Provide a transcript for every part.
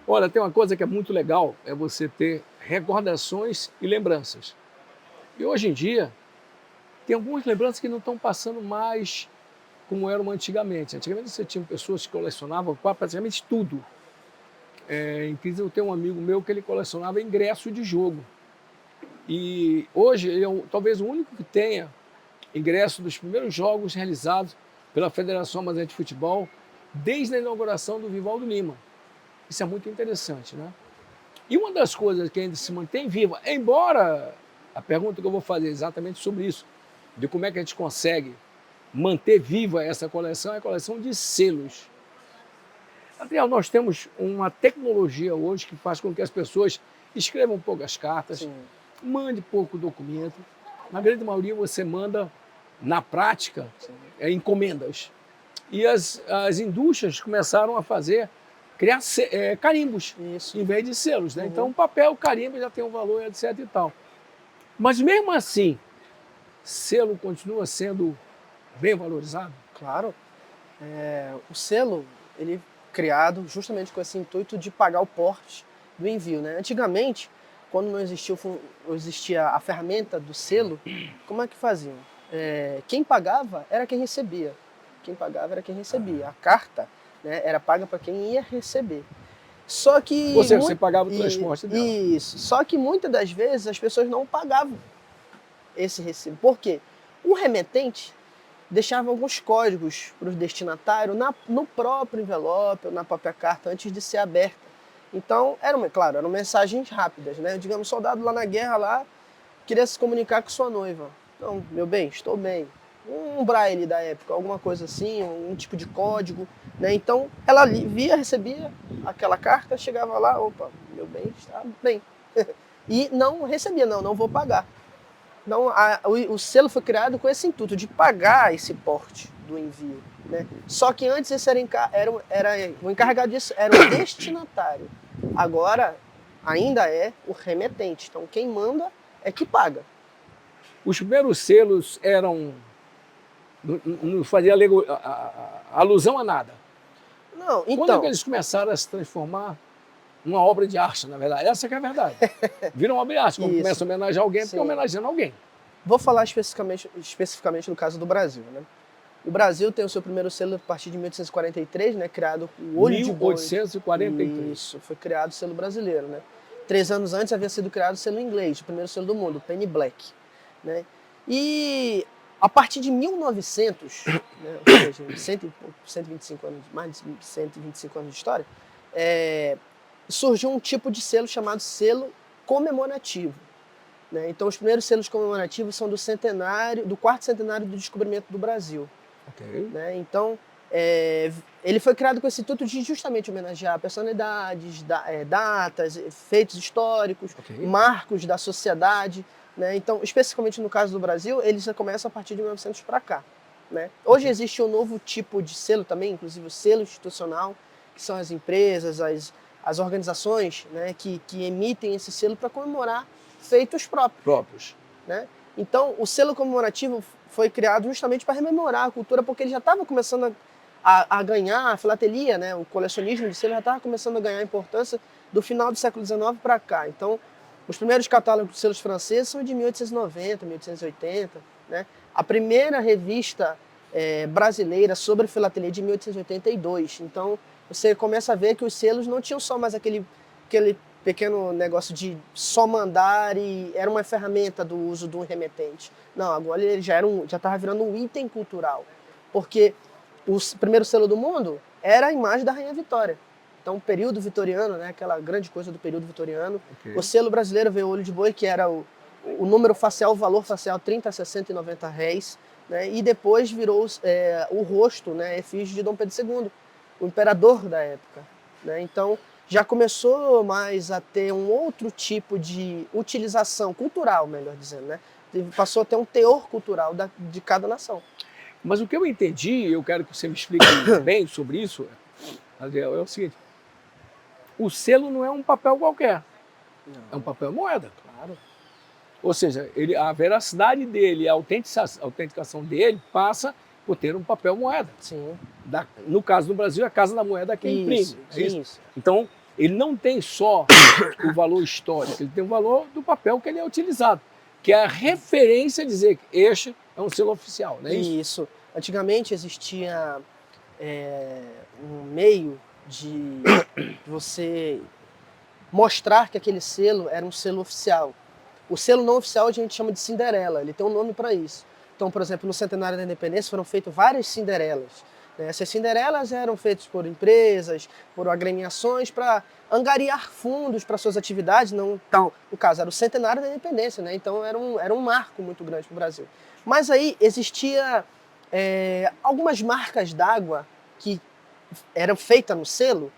Olha, tem uma coisa que é muito legal, é você ter recordações e lembranças. E hoje em dia, tem algumas lembranças que não estão passando mais como eram antigamente. Antigamente você tinha pessoas que colecionavam praticamente tudo. Inclusive eu tenho um amigo meu que ele colecionava ingresso de jogo. E hoje ele é talvez o único que tenha ingresso dos primeiros jogos realizados pela Federação Amazônica de Futebol, desde a inauguração do Vivaldo Lima. Isso é muito interessante, né? E uma das coisas que ainda se mantém viva, embora a pergunta que eu vou fazer é exatamente sobre isso, de como é que a gente consegue manter viva essa coleção, é a coleção de selos. Adriel, nós temos uma tecnologia hoje que faz com que as pessoas escrevam poucas cartas, Sim. mande pouco documento. Na grande maioria você manda, na prática, Sim. encomendas. E as indústrias começaram a criar carimbos, Isso. em vez de selos. Né? Uhum. Então, o papel, o carimbo já tem um valor, etc. e tal. Mas, mesmo assim, selo continua sendo bem valorizado? Claro. O selo, ele criado justamente com esse intuito de pagar o porte do envio, né? Antigamente, quando não existia a ferramenta do selo, como é que faziam? Quem pagava era quem recebia. Quem pagava era quem recebia. A carta, né, era paga para quem ia receber. Só Ou que seja, você pagava o transporte dela. isso. Só que muitas das vezes as pessoas não pagavam esse recibo. Por quê? O remetente deixava alguns códigos para o destinatário no próprio envelope ou na própria carta antes de ser aberta. Então, claro, eram mensagens rápidas, né? Digamos, soldado lá na guerra lá queria se comunicar com sua noiva. Não, meu bem, estou bem. Um braille da época, alguma coisa assim, um tipo de código, né? Então, ela via, recebia aquela carta, chegava lá, opa, meu bem, está bem. E não recebia, não vou pagar. Então, o selo foi criado com esse intuito de pagar esse porte do envio. Né? Só que antes esse o encarregado disso era o destinatário. Agora, ainda é o remetente. Então, quem manda é que paga. Os primeiros selos eram. Não fazia alusão a nada. Não, Quando é que então, eles começaram a se transformar numa obra de arte, na verdade? Essa que é a verdade. Viram uma obra de arte. Quando começa isso. a homenagear alguém, porque é Sim. homenageando alguém. Vou falar especificamente no caso do Brasil. Né? O Brasil tem o seu primeiro selo a partir de 1843, né, criado o olho de boi. 1843. Isso, foi criado o selo brasileiro. Né? 3 anos antes havia sido criado o selo inglês, o primeiro selo do mundo, o Penny Black. Né? E a partir de 1900, né, ou seja, 125 anos, mais de 125 anos de história, surgiu um tipo de selo chamado selo comemorativo. Né? Então, os primeiros selos comemorativos são do quarto centenário do descobrimento do Brasil. Okay. Né? Então, ele foi criado com esse intuito de justamente homenagear personalidades, datas, feitos históricos, Okay. marcos da sociedade. Né? Então, especificamente no caso do Brasil, ele já começa a partir de 1900 para cá. Né? Hoje existe um novo tipo de selo também, inclusive o selo institucional, que são as empresas, as organizações, né, que emitem esse selo para comemorar feitos próprios. Né? Então, o selo comemorativo foi criado justamente para rememorar a cultura, porque ele já estava começando a ganhar, a filatelia, né, o colecionismo de selo já estava começando a ganhar importância do final do século XIX para cá. Então, os primeiros catálogos de selos franceses são de 1890, 1880. Né? A primeira revista brasileira sobre filatelia de 1882. Então, você começa a ver que os selos não tinham só mais aquele pequeno negócio de só mandar e era uma ferramenta do uso do remetente. Não, agora ele já estava virando um item cultural. Porque o primeiro selo do mundo era a imagem da Rainha Vitória. Então, o período vitoriano, né, aquela grande coisa do período vitoriano, Okay. O selo brasileiro veio o olho de boi, que era o número facial, o valor facial 30, 60 e 90 réis, né, e depois virou o rosto, né, efígie de Dom Pedro II, o imperador da época. Né? Então, já começou mais a ter um outro tipo de utilização cultural, melhor dizendo, né? Passou a ter um teor cultural de cada nação. Mas o que eu entendi, eu quero que você me explique bem sobre isso, Adriel, é o seguinte: o selo não é um papel qualquer, Não. é um papel moeda. Claro. Ou seja, a veracidade dele, a autenticação dele passa por ter um papel moeda. Sim. No caso do Brasil, a Casa da Moeda é quem imprime. Isso. Então, ele não tem só o valor histórico, ele tem o valor do papel que ele é utilizado, que é a referência a dizer que este é um selo oficial, não é isso? Isso. Antigamente existia um meio de você mostrar que aquele selo era um selo oficial. O selo não oficial a gente chama de Cinderela, ele tem um nome para isso. Então, por exemplo, no Centenário da Independência foram feitas várias Cinderelas. Né? Essas Cinderelas eram feitas por empresas, por agremiações, para angariar fundos para suas atividades. Não, então, no caso, era o Centenário da Independência, né? Então era um marco muito grande para o Brasil. Mas aí existia algumas marcas d'água que eram feitas no selo,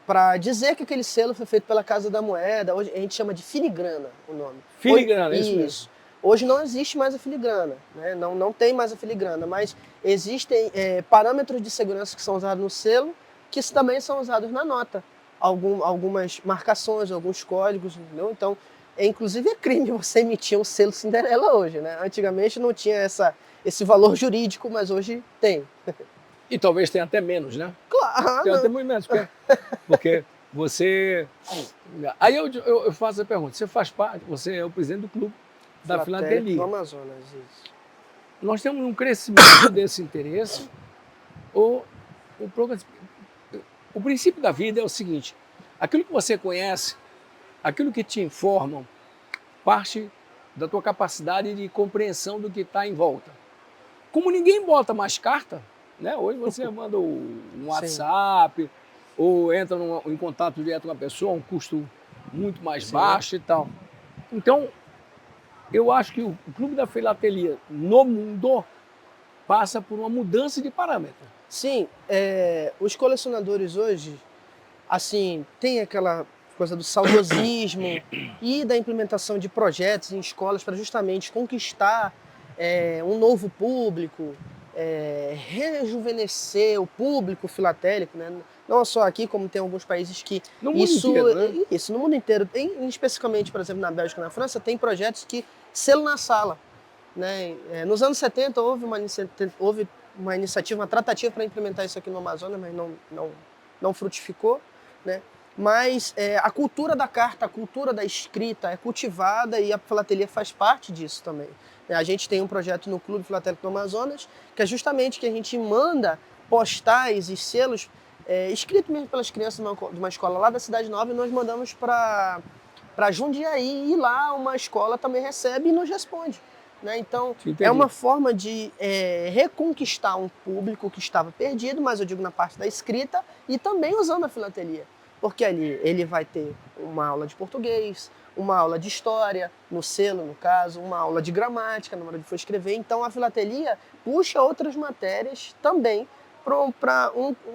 para dizer que aquele selo foi feito pela Casa da Moeda. Hoje a gente chama de filigrana o nome. Filigrana, é isso mesmo. Hoje não existe mais a filigrana, né? Não tem mais a filigrana, mas existem parâmetros de segurança que são usados no selo, que também são usados na nota. Algumas marcações, alguns códigos, entendeu? Então, inclusive é crime você emitir um selo Cinderela hoje, né? Antigamente não tinha esse valor jurídico, mas hoje tem. E talvez tenha até menos, né? Claro! Tem até muito menos, porque você... Aí eu faço a pergunta, você faz parte, você é o presidente do clube da filatelia. Do Amazonas, isso. Nós temos um crescimento desse interesse. O princípio da vida é o seguinte, aquilo que você conhece, aquilo que te informam, parte da tua capacidade de compreensão do que está em volta. Como ninguém bota mais carta, né? Hoje você manda um WhatsApp, ou entra em contato direto com a pessoa, um custo muito mais baixo e tal. Então, eu acho que o Clube da Filatelia no mundo passa por uma mudança de parâmetro. Sim, os colecionadores hoje, assim, tem aquela coisa do saudosismo e da implementação de projetos em escolas para justamente conquistar um novo público, rejuvenescer o público filatélico, né? Não só aqui, como tem alguns países que no mundo inteiro, né? Isso, no mundo inteiro. Especificamente, por exemplo, na Bélgica e na França, tem projetos que selo na sala. Né? Nos anos 70 houve uma iniciativa, uma tratativa para implementar isso aqui no Amazonas, mas não frutificou. Né? Mas a cultura da carta, a cultura da escrita é cultivada e a filatelia faz parte disso também. A gente tem um projeto no Clube Filatélico do Amazonas, que é justamente que a gente manda postais e selos escritos mesmo pelas crianças de uma escola lá da Cidade Nova, e nós mandamos para Jundiaí, e lá uma escola também recebe e nos responde. Né? Então, é uma forma de reconquistar um público que estava perdido, mas eu digo na parte da escrita, e também usando a filatelia. Porque ali ele vai ter uma aula de português, uma aula de história, no selo, no caso, uma aula de gramática na hora de for escrever. Então, a filatelia puxa outras matérias também.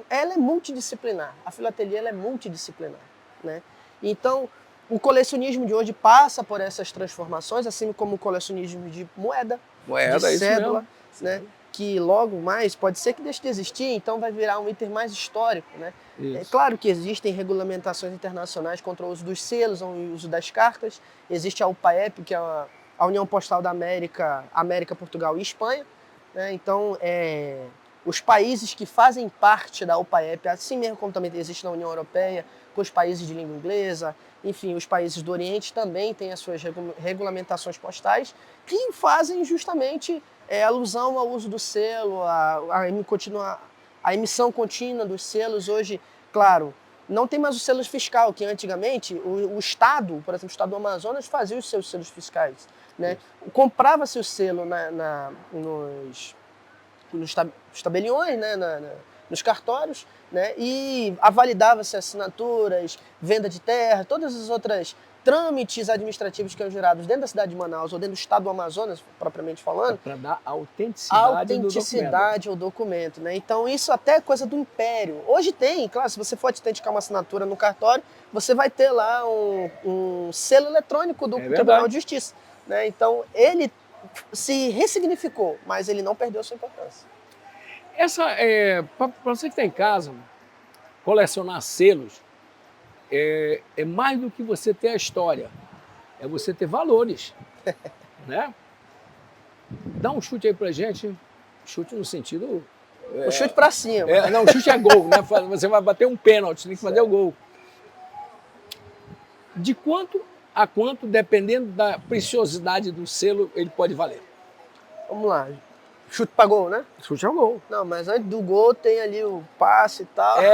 Ela é multidisciplinar. A filatelia ela é multidisciplinar. Né? Então, o colecionismo de hoje passa por essas transformações, assim como o colecionismo de moeda de cédula, né? Que logo mais pode ser que deixe de existir, então vai virar um item mais histórico. Né? É claro que existem regulamentações internacionais contra o uso dos selos, o uso das cartas. Existe a UPAEP, que é a União Postal da América, Portugal e Espanha. Né? Então, os países que fazem parte da UPAEP, assim mesmo como também existe na União Europeia, com os países de língua inglesa, enfim, os países do Oriente também têm as suas regulamentações postais, que fazem justamente alusão ao uso do selo, a emissão contínua dos selos. Hoje, claro, não tem mais o selo fiscal, que antigamente o Estado, por exemplo, o Estado do Amazonas, fazia os seus selos fiscais. Né? Comprava-se o selo nos tabeliões, né? Nos cartórios, né? E avalidava-se assinaturas, venda de terra, todas as outras trâmites administrativos que eram gerados dentro da cidade de Manaus ou dentro do estado do Amazonas, propriamente falando. Para dar autenticidade ao documento. Né? Então isso até é coisa do Império. Hoje tem, claro, se você for autenticar uma assinatura no cartório, você vai ter lá um selo eletrônico do Tribunal de Justiça. Né? Então ele se ressignificou, mas ele não perdeu a sua importância. Para você que está em casa, colecionar selos é mais do que você ter a história, é você ter valores, né? Dá um chute aí pra gente, chute no sentido O chute para cima. Não, o chute é gol, né? Você vai bater um pênalti, tem que fazer o gol. De quanto a quanto, dependendo da preciosidade do selo, ele pode valer? Vamos lá. Chute para gol, né? Chute é o gol. Não, mas antes do gol tem ali o passe e tal. Tem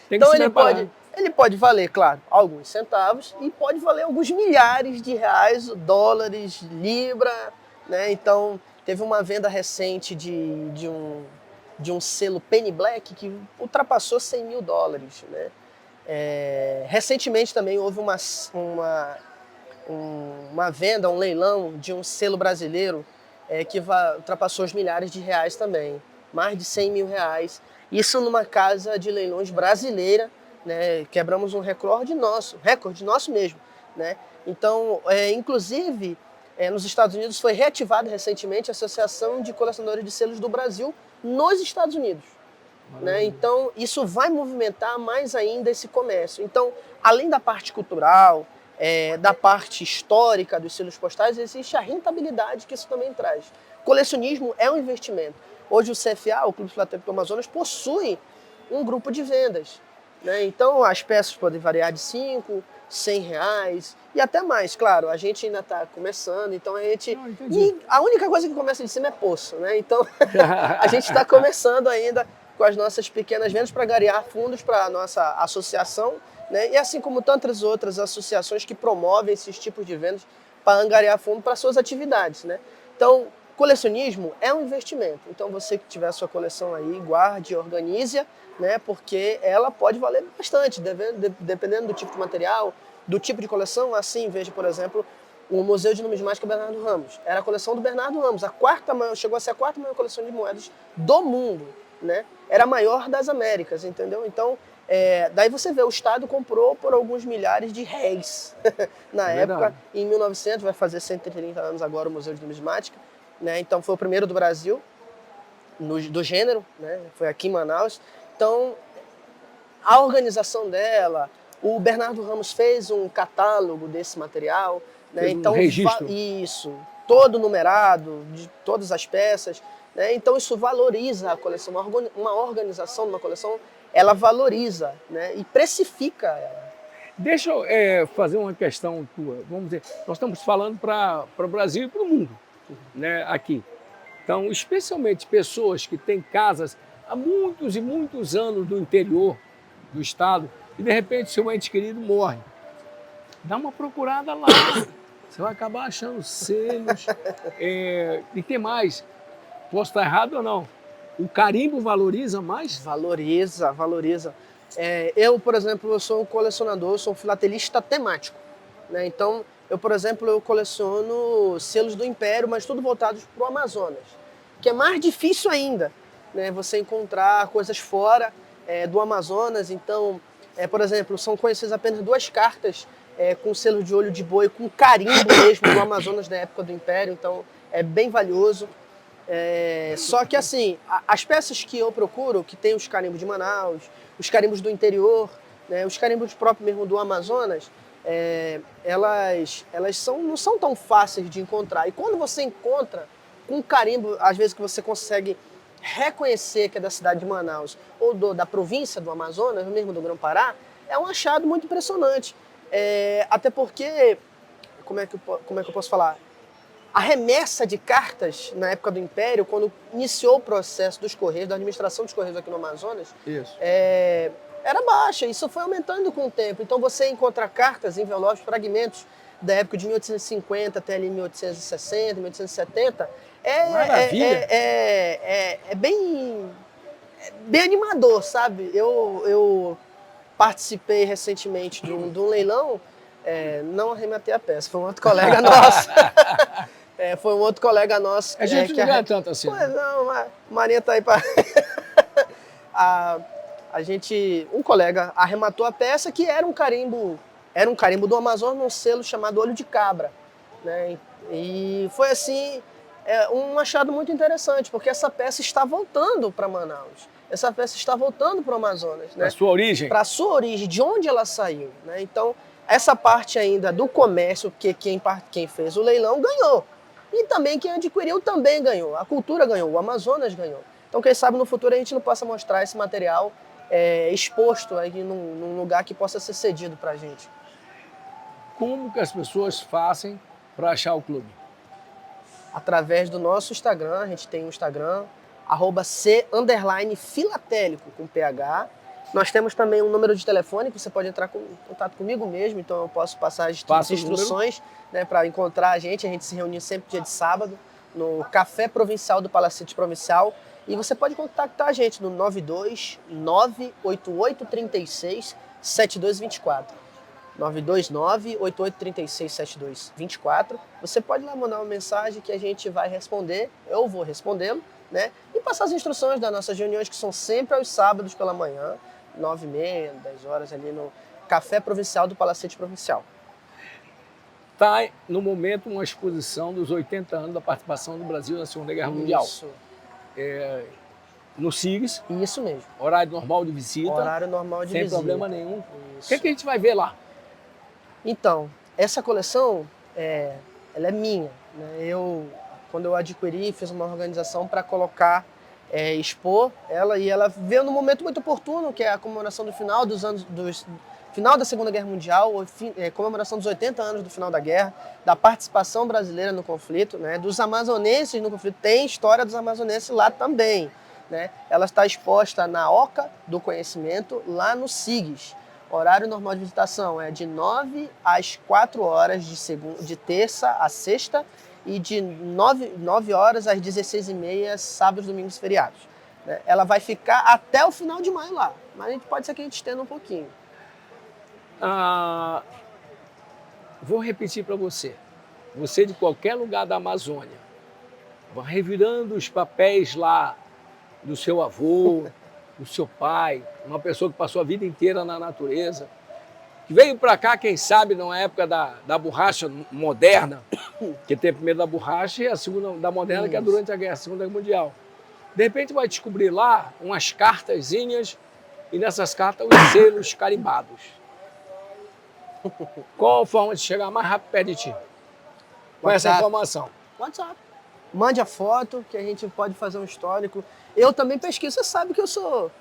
que então se preparar. ele pode valer, claro, alguns centavos e pode valer alguns milhares de reais, dólares, libra, né? Então, teve uma venda recente de um selo Penny Black que ultrapassou 100 mil dólares, né? Recentemente também houve uma venda, um leilão de um selo brasileiro que ultrapassou os milhares de reais também, mais de 100 mil reais. Isso numa casa de leilões brasileira, né? Quebramos um recorde nosso mesmo, né? Então, inclusive, nos Estados Unidos foi reativada recentemente a Associação de Colecionadores de Selos do Brasil nos Estados Unidos. Né? Então, isso vai movimentar mais ainda esse comércio. Então, além da parte cultural, da parte histórica dos selos postais, existe a rentabilidade que isso também traz. Colecionismo é um investimento. Hoje o CFA, o Clube Filatélico do Amazonas, possui um grupo de vendas. Né? Então, as peças podem variar de 5, 100 reais e até mais. Claro, a gente ainda está começando, então a única coisa que começa de cima é poço. Né? Então, a gente está começando ainda com as nossas pequenas vendas para angariar fundos para a nossa associação, né? E assim como tantas outras associações que promovem esses tipos de vendas para angariar fundo para suas atividades. Né? Então, colecionismo é um investimento. Então, você que tiver a sua coleção aí, guarde, organize-a, né? Porque ela pode valer bastante, dependendo do tipo de material, do tipo de coleção. Assim, veja, por exemplo, o Museu de Numismática Bernardo Ramos. Era a coleção do Bernardo Ramos, chegou a ser a quarta maior coleção de moedas do mundo. Né? Era a maior das Américas, entendeu? Então, daí você vê, o Estado comprou por alguns milhares de réis na época, em 1900, vai fazer 130 anos agora o Museu de Numismática, né? Então foi o primeiro do Brasil, do gênero, né? Foi aqui em Manaus. Então, a organização dela, o Bernardo Ramos fez um catálogo desse material, né? Então, registro. Isso, todo numerado, de todas as peças. Né? Então isso valoriza a coleção, uma organização de uma coleção, ela valoriza, né? E precifica ela. Deixa eu fazer uma questão tua. Vamos dizer, nós estamos falando para o Brasil e para o mundo, né? Aqui. Então, especialmente pessoas que têm casas há muitos e muitos anos no interior do estado e de repente seu ente querido morre. Dá uma procurada lá. Você vai acabar achando selos. E tem mais. Posso estar errado ou não? O carimbo valoriza mais? Valoriza. Eu, por exemplo, eu sou um colecionador, sou um filatelista temático. Né? Então, por exemplo, eu coleciono selos do Império, mas tudo voltados para o Amazonas. Que é mais difícil ainda, né? Você encontrar coisas fora do Amazonas. Então, por exemplo, são conhecidas apenas 2 cartas com selo de olho de boi, com carimbo mesmo do Amazonas da época do Império. Então, é bem valioso. Só que assim, as peças que eu procuro, que tem os carimbos de Manaus, os carimbos do interior, né, os carimbos próprios mesmo do Amazonas, elas não são tão fáceis de encontrar. E quando você encontra um carimbo, às vezes que você consegue reconhecer que é da cidade de Manaus ou da província do Amazonas, mesmo do Grão-Pará, é um achado muito impressionante. Até porque, como é que eu posso falar? A remessa de cartas na época do Império, quando iniciou o processo dos Correios, da administração dos Correios aqui no Amazonas, era baixa. Isso foi aumentando com o tempo. Então você encontra cartas, envelopes, fragmentos da época de 1850 até ali 1860, 1870. Maravilha! É bem animador, sabe? Eu participei recentemente de um leilão, não arrematei a peça, foi um outro colega nosso. Foi um outro colega nosso. A gente não é tanto assim. Pois não, a Marinha tá aí para... um colega arrematou a peça que era um carimbo do Amazonas num selo chamado Olho de Cabra. Né? E foi assim, um achado muito interessante, porque essa peça está voltando para Manaus. Essa peça está voltando para o Amazonas. Né? Para a sua origem. Para a sua origem, de onde ela saiu. Né? Então, essa parte ainda do comércio, porque quem fez o leilão ganhou. E também quem adquiriu também ganhou. A cultura ganhou, o Amazonas ganhou. Então, quem sabe no futuro a gente não possa mostrar esse material exposto aí num lugar que possa ser cedido para a gente. Como que as pessoas fazem para achar o clube? Através do nosso Instagram, a gente tem um Instagram, @c_filatélico, com PH. Nós temos também um número de telefone que você pode entrar em contato comigo mesmo, então eu posso passar as instruções, né, para encontrar a gente se reunir sempre dia de sábado, no Café Provincial do Palacete Provincial, e você pode contactar a gente no 92988367224. 92988367224. Você pode lá mandar uma mensagem que a gente vai responder, eu vou respondê-lo, né? E passar as instruções das nossas reuniões, que são sempre aos sábados pela manhã, 9h30, 10 horas, ali no Café Provincial do Palacete Provincial. Está, no momento, uma exposição dos 80 anos da participação do Brasil na Segunda Guerra Mundial. Isso. No SIGS. Isso mesmo. Horário normal de visita. Horário normal de sem visita. problema nenhum. Isso. O que é que a gente vai ver lá? Então, essa coleção, ela é minha, né? Quando eu adquiri, fiz uma organização para colocar, expor ela, e ela veio num momento muito oportuno, que é a comemoração do final final da Segunda Guerra Mundial, comemoração dos 80 anos do final da guerra, da participação brasileira no conflito, né? Dos amazonenses no conflito. Tem história dos amazonenses lá também, né? Ela está exposta na Oca do Conhecimento, lá no SIGS. Horário normal de visitação é de 9 às 4 horas de terça a sexta, e de 9 horas às 16h30, sábados, domingos e feriados. Né? Ela vai ficar até o final de maio lá, mas pode ser que a gente estenda um pouquinho. Vou repetir para você. Você de qualquer lugar da Amazônia, vai revirando os papéis lá do seu avô, do seu pai, uma pessoa que passou a vida inteira na natureza, que veio para cá, quem sabe, na época da borracha moderna, que tem a primeira da borracha e a segunda da moderna, que é durante a Segunda Guerra Mundial. De repente vai descobrir lá umas cartazinhas, e nessas cartas os selos carimbados. Qual a forma de chegar mais rápido perto de ti? Com essa informação? WhatsApp. Mande a foto, que a gente pode fazer um histórico. Eu também pesquiso, você sabe que eu sou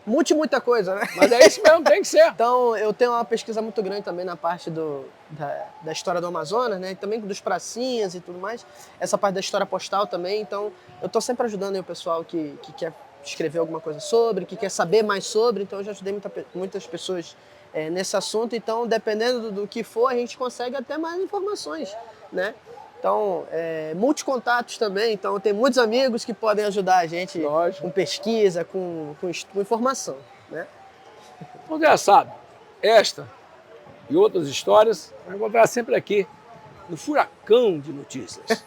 muita coisa, né? Mas é isso mesmo, tem que ser. Então, eu tenho uma pesquisa muito grande também na parte da história do Amazonas, né? E também dos pracinhas e tudo mais. Essa parte da história postal também. Então, eu estou sempre ajudando aí o pessoal que quer escrever alguma coisa sobre, que quer saber mais sobre. Então, eu já ajudei muitas pessoas nesse assunto. Então, dependendo do que for, a gente consegue até mais informações, né? Então, multicontatos também. Então, tem muitos amigos que podem ajudar a gente com pesquisa, com informação, né? Então, já sabe, esta e outras histórias vamos encontrar sempre aqui no Furacão de Notícias.